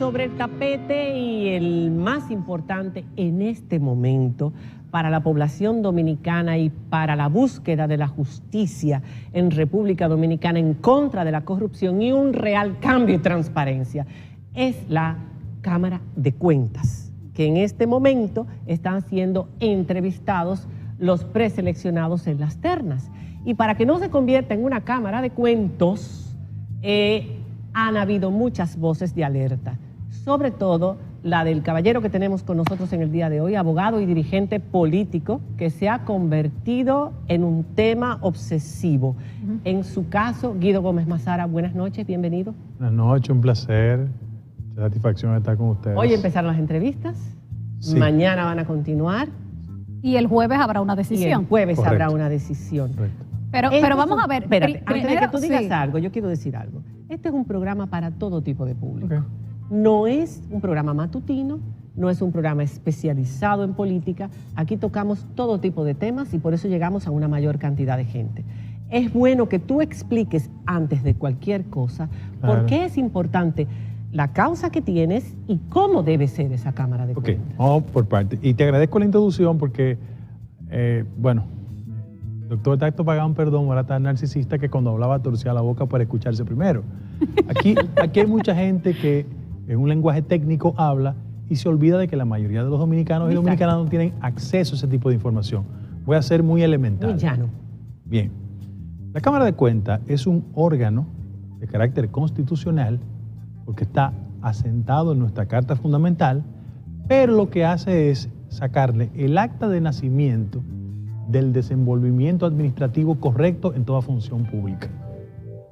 sobre el tapete y el más importante en este momento para la población dominicana y para la búsqueda de la justicia en República Dominicana en contra de la corrupción y un real cambio y transparencia es la Cámara de Cuentas, que en este momento están siendo entrevistados los preseleccionados en las ternas. Y para que no se convierta en una Cámara de Cuentos, han habido muchas voces de alerta, sobre todo la del caballero que tenemos con nosotros en el día de hoy, abogado y dirigente político, que se ha convertido en un tema obsesivo. En su caso, Guido Gómez Mazara, buenas noches, bienvenido. Buenas noches, un placer, mucha satisfacción estar con ustedes. Hoy empezaron las entrevistas, sí. Mañana van a continuar. Y el jueves habrá una decisión. Y el jueves Correcto. habrá una decisión. Correcto. Pero vamos a ver. Espérate, antes de que tú digas sí. algo, yo quiero decir algo. Este es un programa para todo tipo de público. Okay. No es un programa matutino, no es un programa especializado en política. Aquí tocamos todo tipo de temas y por eso llegamos a una mayor cantidad de gente. Es bueno que tú expliques antes de cualquier cosa por qué es importante la causa que tienes y cómo debe ser esa Cámara de Cuentas. Ok, vamos por parte. Y te agradezco la introducción porque, doctor Tacto Pagán, perdón, era tan narcisista que cuando hablaba torcía la boca para escucharse primero. Aquí hay mucha gente que en un lenguaje técnico habla y se olvida de que la mayoría de los dominicanos y dominicanas no tienen acceso a ese tipo de información. Voy a ser muy elemental. Muy llano. Bien. La Cámara de Cuentas es un órgano de carácter constitucional porque está asentado en nuestra Carta Fundamental, pero lo que hace es sacarle el acta de nacimiento del desenvolvimiento administrativo correcto en toda función pública.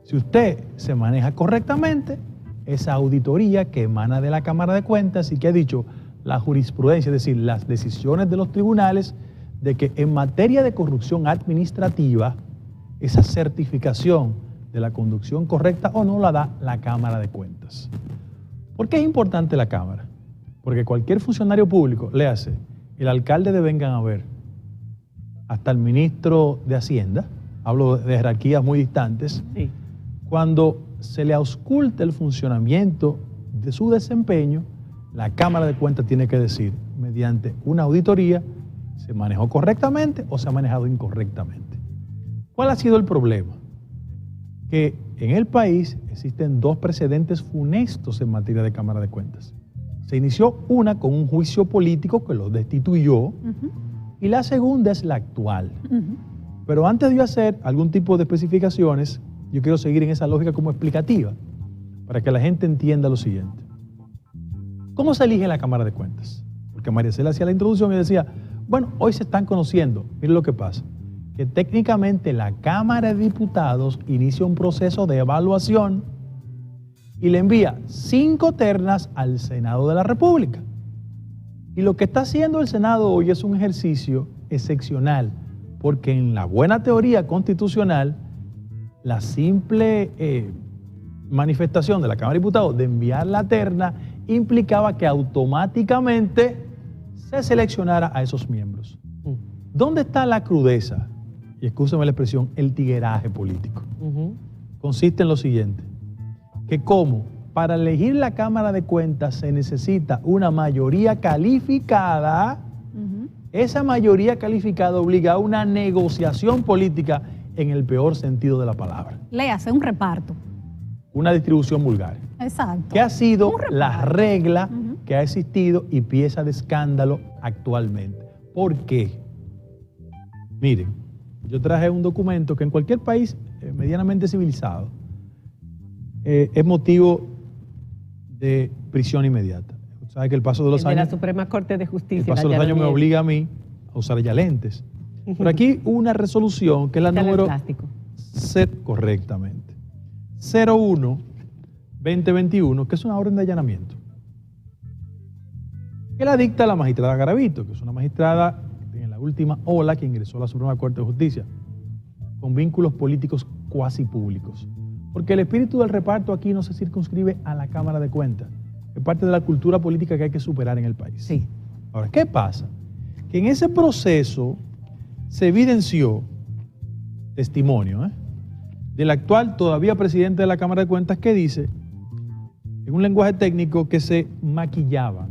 Si usted se maneja correctamente, esa auditoría que emana de la Cámara de Cuentas y que ha dicho la jurisprudencia, es decir, las decisiones de los tribunales, de que en materia de corrupción administrativa, esa certificación de la conducción correcta o no la da la Cámara de Cuentas. ¿Por qué es importante la Cámara? Porque cualquier funcionario público, léase, el alcalde de Vengan a Ver, hasta el ministro de Hacienda, hablo de jerarquías muy distantes, Sí. Cuando se le ausculta el funcionamiento de su desempeño, la Cámara de Cuentas tiene que decir, mediante una auditoría, ¿se manejó correctamente o se ha manejado incorrectamente? ¿Cuál ha sido el problema? Que en el país existen dos precedentes funestos en materia de Cámara de Cuentas. Se inició una con un juicio político que lo destituyó y la segunda es la actual. Pero antes de yo hacer algún tipo de especificaciones, yo quiero seguir en esa lógica como explicativa para que la gente entienda lo siguiente. ¿Cómo se elige la Cámara de Cuentas? Porque María Cela hacía la introducción y decía, bueno, hoy se están conociendo. Miren lo que pasa, que técnicamente la Cámara de Diputados inicia un proceso de evaluación y le envía 5 ternas al Senado de la República. Y lo que está haciendo el Senado hoy es un ejercicio excepcional, porque en la buena teoría constitucional, la simple manifestación de la Cámara de Diputados de enviar la terna implicaba que automáticamente se seleccionara a esos miembros. ¿Dónde está la crudeza? Y excúsame la expresión, el tigueraje político. Consiste en lo siguiente, que como para elegir la Cámara de Cuentas se necesita una mayoría calificada, esa mayoría calificada obliga a una negociación política en el peor sentido de la palabra. Le hace un reparto. Una distribución vulgar. Exacto. Que ha sido la regla que ha existido y pieza de escándalo actualmente. ¿Por qué? Miren, yo traje un documento que en cualquier país medianamente civilizado es motivo de prisión inmediata. Sabe que el paso de los años... de la Suprema Corte de Justicia. El paso de los años me obliga a mí a usar ya lentes. Por aquí una resolución que es la número... Correctamente. 01-2021, que es una orden de allanamiento. Que la dicta la magistrada Garavito, que es una magistrada en la última ola que ingresó a la Suprema Corte de Justicia, con vínculos políticos cuasi públicos. Porque el espíritu del reparto aquí no se circunscribe a la Cámara de Cuentas. Es parte de la cultura política que hay que superar en el país. Sí. Ahora, ¿qué pasa? Que en ese proceso se evidenció testimonio del actual todavía presidente de la Cámara de Cuentas que dice en un lenguaje técnico, que se maquillaban.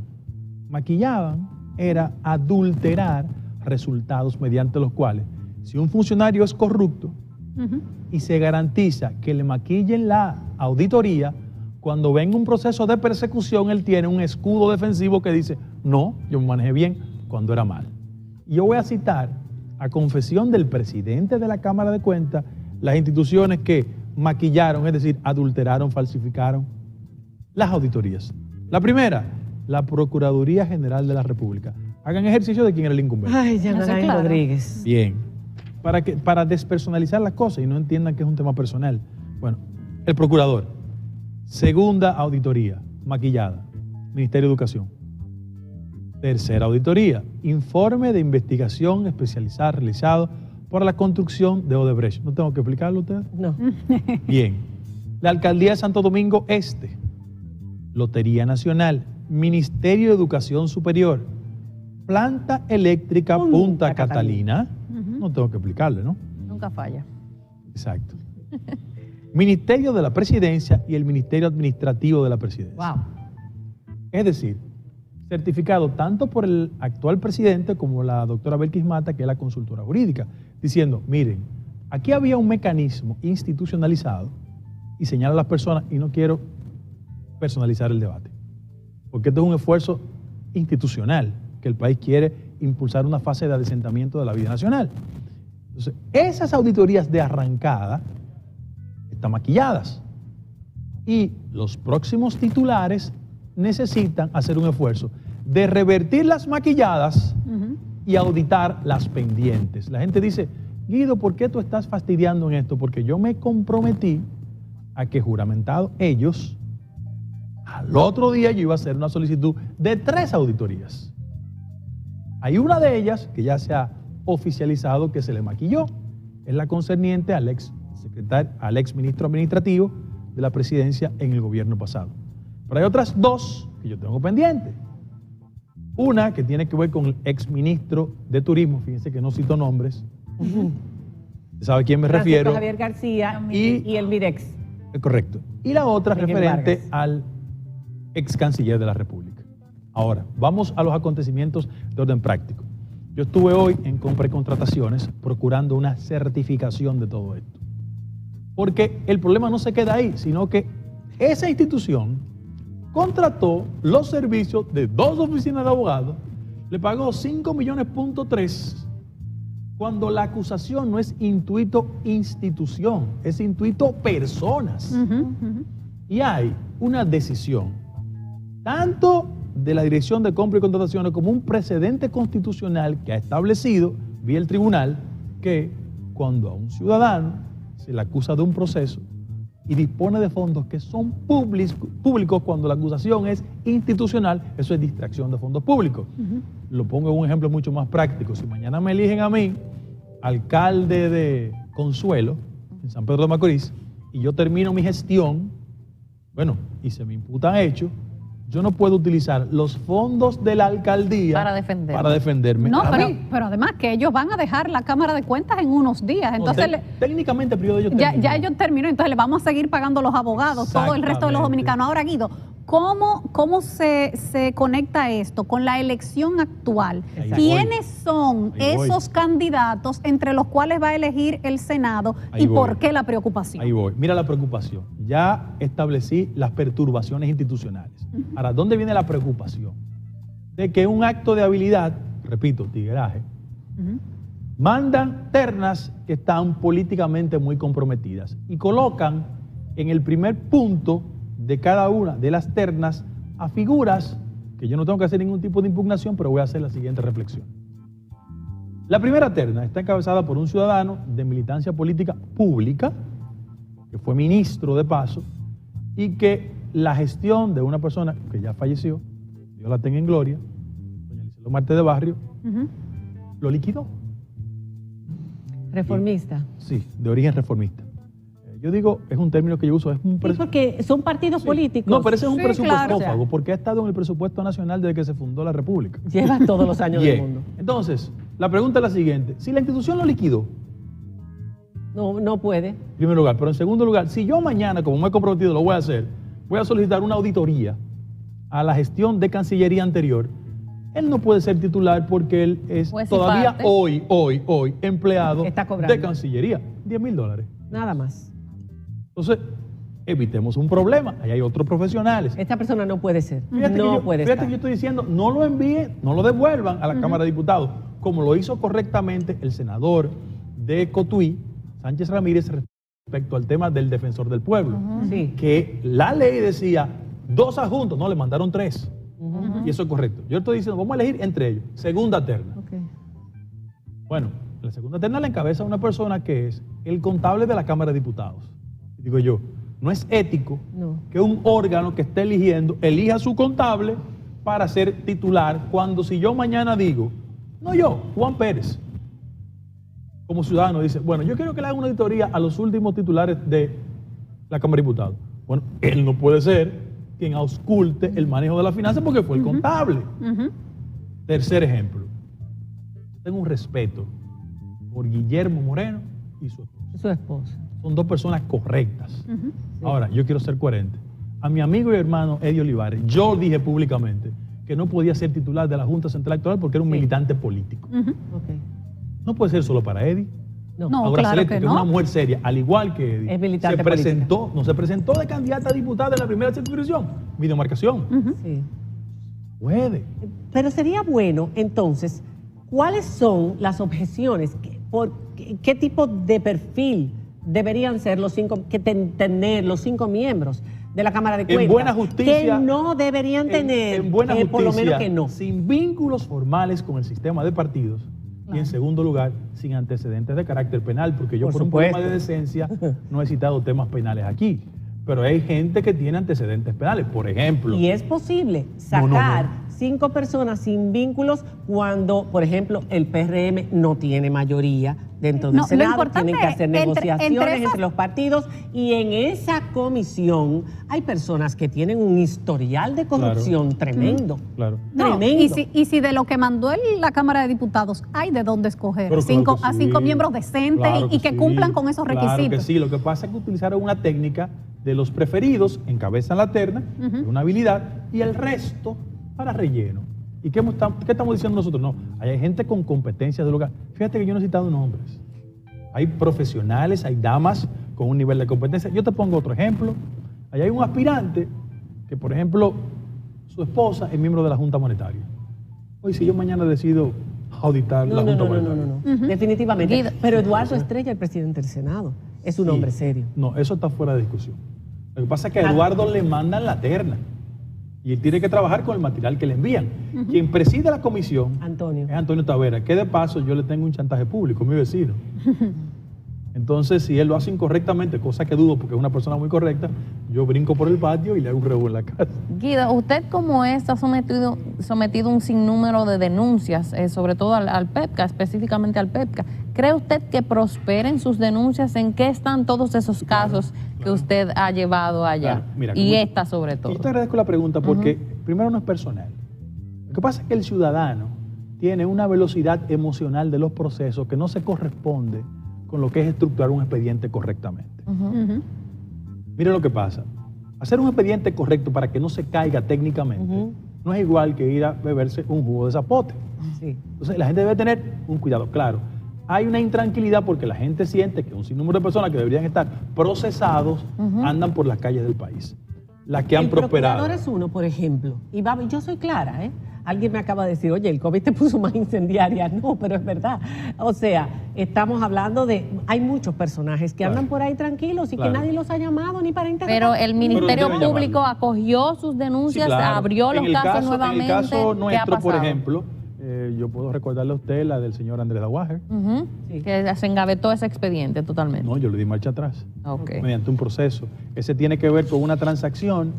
Maquillaban era adulterar resultados mediante los cuales, si un funcionario es corrupto y se garantiza que le maquillen la auditoría, cuando venga un proceso de persecución, él tiene un escudo defensivo que dice, no, yo me manejé bien cuando era mal. Y yo voy a citar, a confesión del presidente de la Cámara de Cuentas, las instituciones que maquillaron, es decir, adulteraron, falsificaron las auditorías. La primera, la Procuraduría General de la República. Hagan ejercicio de quién era el incumbente. Ay, Jean Eso es Alain claro. Rodríguez. Bien. Para despersonalizar las cosas y no entiendan que es un tema personal. Bueno, el procurador. Segunda auditoría, maquillada. Ministerio de Educación. Tercera auditoría, informe de investigación especializada realizado por la construcción de Odebrecht. ¿No tengo que explicarlo a ustedes? No. Bien. La Alcaldía de Santo Domingo Este, Lotería Nacional, Ministerio de Educación Superior, Planta Eléctrica Punta Catalina. No tengo que explicarle, ¿no? Nunca falla. Exacto. Ministerio de la Presidencia y el Ministerio Administrativo de la Presidencia. Wow. Es decir, certificado tanto por el actual presidente como la doctora Belkis Mata, que es la consultora jurídica, diciendo, miren, aquí había un mecanismo institucionalizado y señala a las personas, y no quiero personalizar el debate, porque esto es un esfuerzo institucional, que el país quiere impulsar una fase de adesentamiento de la vida nacional. Entonces, esas auditorías de arrancada están maquilladas y los próximos titulares necesitan hacer un esfuerzo de revertir las maquilladas y auditar las pendientes. La gente dice, Guido, ¿por qué tú estás fastidiando en esto? Porque yo me comprometí a que, juramentado ellos, al otro día yo iba a hacer una solicitud de 3 auditorías. Hay una de ellas que ya se ha oficializado que se le maquilló, es la concerniente al ex ministro administrativo de la presidencia en el gobierno pasado. Pero hay otras 2 que yo tengo pendientes. Una que tiene que ver con el ex ministro de Turismo, fíjense que no cito nombres. ¿Sabe a quién me Francisco refiero? Javier García Y- y el Mirex. Correcto. Y la otra Miguel referente Vargas. al ex canciller de la República. Ahora, vamos a los acontecimientos de orden práctico. Yo estuve hoy en compra y contrataciones procurando una certificación de todo esto. Porque el problema no se queda ahí, sino que esa institución contrató los servicios de 2 oficinas de abogados, le pagó 5,3 millones, cuando la acusación no es intuito institución, es intuito personas. Y hay una decisión, tanto de la Dirección de Compra y Contrataciones como un precedente constitucional que ha establecido, vía el tribunal, que cuando a un ciudadano se le acusa de un proceso y dispone de fondos que son públicos cuando la acusación es institucional, eso es distracción de fondos públicos. Lo pongo en un ejemplo mucho más práctico. Si mañana me eligen a mí, alcalde de Consuelo, en San Pedro de Macorís, y yo termino mi gestión, bueno, y se me imputan hechos, yo no puedo utilizar los fondos de la alcaldía Para defenderme. No, a mí. pero además que ellos van a dejar la Cámara de Cuentas en unos días. Entonces, Técnicamente el periodo de ellos ya termina. ellos terminó, entonces le vamos a seguir pagando los abogados, todo el resto de los Exactamente. dominicanos. Ahora, Guido, ¿cómo se conecta esto con la elección actual? Ahí ¿Quiénes son Ahí voy. esos candidatos entre los cuales va a elegir el Senado Ahí y voy. por qué la preocupación? Ahí voy. Mira la preocupación. Ya establecí las perturbaciones institucionales. Ahora, ¿dónde viene la preocupación? De que un acto de habilidad, repito, tigueraje, mandan ternas que están políticamente muy comprometidas y colocan en el primer punto de cada una de las ternas a figuras que yo no tengo que hacer ningún tipo de impugnación, pero voy a hacer la siguiente reflexión. La primera terna está encabezada por un ciudadano de militancia política pública, que fue ministro de paso, y que la gestión de una persona que ya falleció, Dios la tenga en gloria, doña Liselo Marte de Barrio, lo liquidó. Reformista. Sí, de origen reformista. Yo digo, es un término que yo uso, es un Sí, porque son partidos políticos. No, pero ese es un Sí, presupuestófago, claro. porque ha estado en el presupuesto nacional desde que se fundó la República. Lleva todos los años Bien. del mundo. Entonces, la pregunta es la siguiente. Si la institución lo liquidó, No puede. en primer lugar, pero en segundo lugar, si yo mañana, como me he comprometido, lo voy a hacer, voy a solicitar una auditoría a la gestión de Cancillería anterior, él no puede ser titular porque él es Pues sí, todavía parte. hoy empleado Está cobrando. de Cancillería. $10,000. Nada más. Entonces, evitemos un problema. Ahí hay otros profesionales. Esta persona no puede ser. Fíjate, no que, puede fíjate estar. que yo estoy diciendo, no lo envíen, no lo devuelvan a la Cámara de Diputados, como lo hizo correctamente el senador de Cotuí, Sánchez Ramírez, respecto al tema del defensor del pueblo. Sí. Que la ley decía 2 adjuntos, no, le mandaron 3. Y eso es correcto. Yo estoy diciendo, vamos a elegir entre ellos, segunda terna. Ok. Bueno, la segunda terna la encabeza una persona que es el contable de la Cámara de Diputados. Y digo yo, no es ético No. que un órgano que esté eligiendo elija a su contable para ser titular, cuando si yo mañana digo, no yo, Juan Pérez, como ciudadano dice, bueno, yo quiero que le haga una auditoría a los últimos titulares de la Cámara de Diputados. Bueno, él no puede ser quien ausculte el manejo de las finanzas porque fue el contable. Tercer ejemplo, tengo un respeto por Guillermo Moreno y su esposa. Su esposa. Son 2 personas correctas. Ahora, yo quiero ser coherente. A mi amigo y hermano Eddie Olivares, yo dije públicamente que no podía ser titular de la Junta Central Electoral porque era un militante político. Ok. No puede ser solo para Eddie. No. No. Ahora claro Celeste, que que es no. una mujer seria, al igual que Eddie, Es militante se presentó, no se presentó de candidata a diputada en la primera circunscripción, mi demarcación. Sí. Puede. Pero sería bueno, entonces, ¿cuáles son las objeciones? ¿Qué tipo de perfil deberían ser los 5, tener los 5 miembros de la Cámara de Cuentas? En buena justicia. Que no deberían tener, en buena justicia, por lo menos que no. sin vínculos formales con el sistema de partidos. Y en segundo lugar, sin antecedentes de carácter penal, porque yo Por por un problema supuesto. de decencia no he citado temas penales aquí. Pero hay gente que tiene antecedentes penales, por ejemplo. Y es posible No, sacar no. 5 personas sin vínculos cuando, por ejemplo, el PRM no tiene mayoría dentro del No, lo Senado, importante tienen que hacer entre negociaciones esas- entre los partidos y en esa comisión hay personas que tienen un historial de corrupción tremendo. Claro. No, Tremendo. y si de lo que mandó la Cámara de Diputados hay de dónde escoger Pero claro que a 5 sí. miembros decentes Claro y que sí. cumplan con esos Claro que requisitos. sí, lo que pasa es que utilizaron una técnica de los preferidos, encabezan la terna, una habilidad, y el resto para relleno. ¿Y qué estamos diciendo nosotros? No, hay gente con competencias de lugar. Fíjate que yo no he citado nombres. Hay profesionales, hay damas con un nivel de competencia. Yo te pongo otro ejemplo. Ahí hay un aspirante que, por ejemplo, su esposa es miembro de la Junta Monetaria. Oye, si yo mañana decido auditar la Junta Monetaria. No. Definitivamente. Guido. Pero Eduardo Estrella, el presidente del Senado, es un hombre serio. No, eso está fuera de discusión. Lo que pasa es que a Eduardo le mandan la terna y él tiene que trabajar con el material que le envían. Quien preside la comisión Antonio. es Antonio Tavera, que de paso yo le tengo un chantaje público, mi vecino. Entonces, si él lo hace incorrectamente, cosa que dudo porque es una persona muy correcta, yo brinco por el patio y le hago un revuelo en la casa. Guido, usted como está sometido a un sinnúmero de denuncias, sobre todo al PEPCA, específicamente al PEPCA. ¿Cree usted que prosperen sus denuncias? ¿En qué están todos esos casos que usted ha llevado allá? Claro, mira, y como- esta sobre todo. Y yo te agradezco la pregunta porque primero no es personal. Lo que pasa es que el ciudadano tiene una velocidad emocional de los procesos que no se corresponde con lo que es estructurar un expediente correctamente. Mire lo que pasa. Hacer un expediente correcto para que no se caiga técnicamente no es igual que ir a beberse un jugo de zapote. Sí. Entonces la gente debe tener un cuidado. Claro, hay una intranquilidad porque la gente siente que un sinnúmero de personas que deberían estar procesados andan por las calles del país. Las que han El prosperado. procurador es uno, por ejemplo. Y yo soy clara, ¿eh? Alguien me acaba de decir, oye, el COVID te puso más incendiaria. No, pero es verdad. O sea, estamos hablando de... Hay muchos personajes que Claro. andan por ahí tranquilos y Claro. que nadie los ha llamado ni para interrogar. Pero el Ministerio debe Público llamarlo. acogió sus denuncias, Sí, claro. abrió los En el casos nuevamente. En el caso ¿Qué ha nuestro, por pasado? ejemplo, yo puedo recordarle a usted la del señor Andrés Dawager. Ujú. Sí. Que se engavetó ese expediente totalmente. No, yo le di marcha atrás. Ok. Mediante un proceso. Ese tiene que ver con una transacción,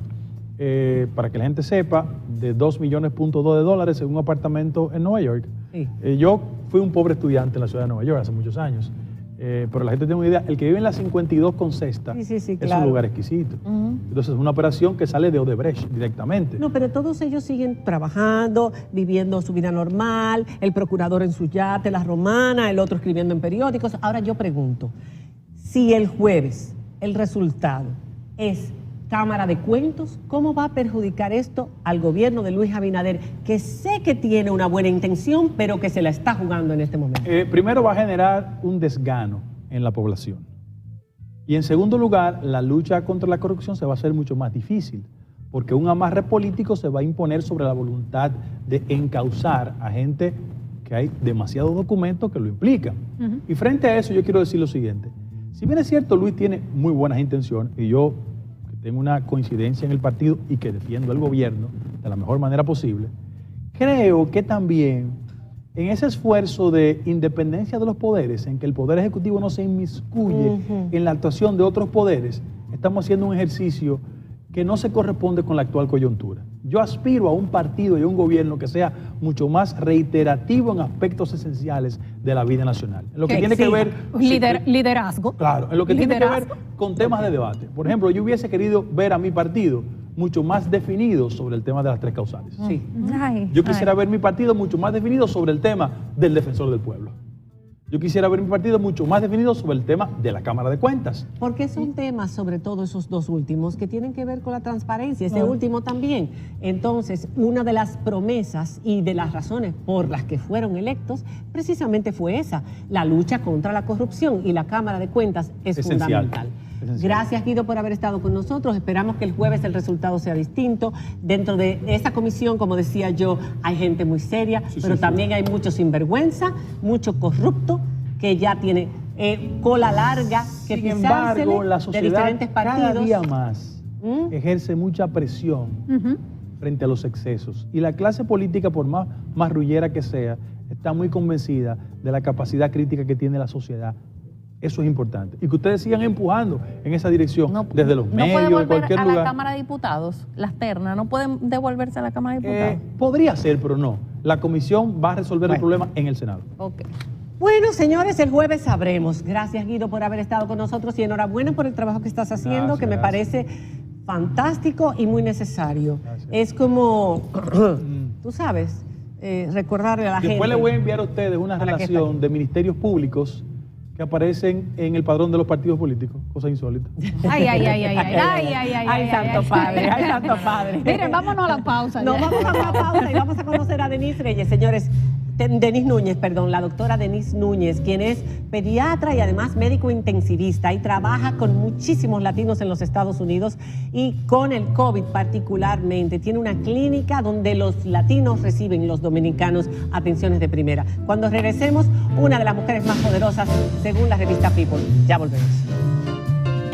para que la gente sepa, de $2.2 millones en un apartamento en Nueva York. Sí. Yo fui un pobre estudiante en la ciudad de Nueva York hace muchos años, pero la gente tiene una idea. El que vive en la 52 con Sexta Sí, es claro. un lugar exquisito. Entonces es una operación que sale de Odebrecht directamente. No, pero todos ellos siguen trabajando, viviendo su vida normal, el procurador en su yate, la romana, el otro escribiendo en periódicos. Ahora yo pregunto, si el jueves el resultado es Cámara de Cuentos, ¿cómo va a perjudicar esto al gobierno de Luis Abinader, que sé que tiene una buena intención, pero que se la está jugando en este momento? Primero va a generar un desgano en la población. Y en segundo lugar, la lucha contra la corrupción se va a hacer mucho más difícil, porque un amarre político se va a imponer sobre la voluntad de encauzar a gente que hay demasiados documentos que lo implican. Y frente a eso yo quiero decir lo siguiente. Si bien es cierto, Luis tiene muy buenas intenciones, y yo que tengo una coincidencia en el partido y que defiendo al gobierno de la mejor manera posible, creo que también en ese esfuerzo de independencia de los poderes, en que el Poder Ejecutivo no se inmiscuye en la actuación de otros poderes, estamos haciendo un ejercicio que no se corresponde con la actual coyuntura. Yo aspiro a un partido y a un gobierno que sea mucho más reiterativo en aspectos esenciales de la vida nacional. En lo que tiene que ver... liderazgo. Claro, en lo que tiene que ver con temas de debate. Por ejemplo, yo hubiese querido ver a mi partido mucho más definido sobre el tema de las 3 causales. Sí. Yo quisiera ver mi partido mucho más definido sobre el tema del defensor del pueblo. Yo quisiera ver mi partido mucho más definido sobre el tema de la Cámara de Cuentas. Porque son temas, sobre todo esos dos últimos, que tienen que ver con la transparencia, ese último también. Entonces, una de las promesas y de las razones por las que fueron electos, precisamente fue esa, la lucha contra la corrupción, y la Cámara de Cuentas es fundamental. Gracias, Guido, por haber estado con nosotros. Esperamos que el jueves el resultado sea distinto. Dentro de esa comisión, como decía yo, hay gente muy seria, pero también hay mucho sinvergüenza, mucho corrupto, que ya tiene cola larga, que sin embargo, la de sociedad diferentes partidos. cada día más ejerce mucha presión frente a los excesos. Y la clase política, por más marrullera que sea, está muy convencida de la capacidad crítica que tiene la sociedad. Eso es importante. Y que ustedes sigan empujando en esa dirección, desde los medios, de cualquier lugar. ¿No puede volver a la Cámara de Diputados, las ternas? ¿No pueden devolverse a la Cámara de Diputados? Podría ser, pero no. La comisión va a resolver el problema en el Senado. Ok. Bueno, señores, el jueves sabremos. Gracias, Guido, por haber estado con nosotros, y enhorabuena por el trabajo que estás haciendo, que me parece fantástico y muy necesario. Es como, tú sabes, recordarle a la gente. Después le voy a enviar a ustedes una relación de ministerios públicos que aparecen en el padrón de los partidos políticos, cosa insólita. Ay, santo padre, ay, santo padre. Miren, vámonos a la pausa. Nos vamos a la pausa y vamos a conocer a Denise Reyes, señores. Denise Núñez, perdón, la doctora Denise Núñez, quien es pediatra y además médico intensivista y trabaja con muchísimos latinos en los Estados Unidos y con el COVID particularmente. Tiene una clínica donde los latinos reciben, los dominicanos, atenciones de primera. Cuando regresemos, una de las mujeres más poderosas según la revista People. Ya volvemos.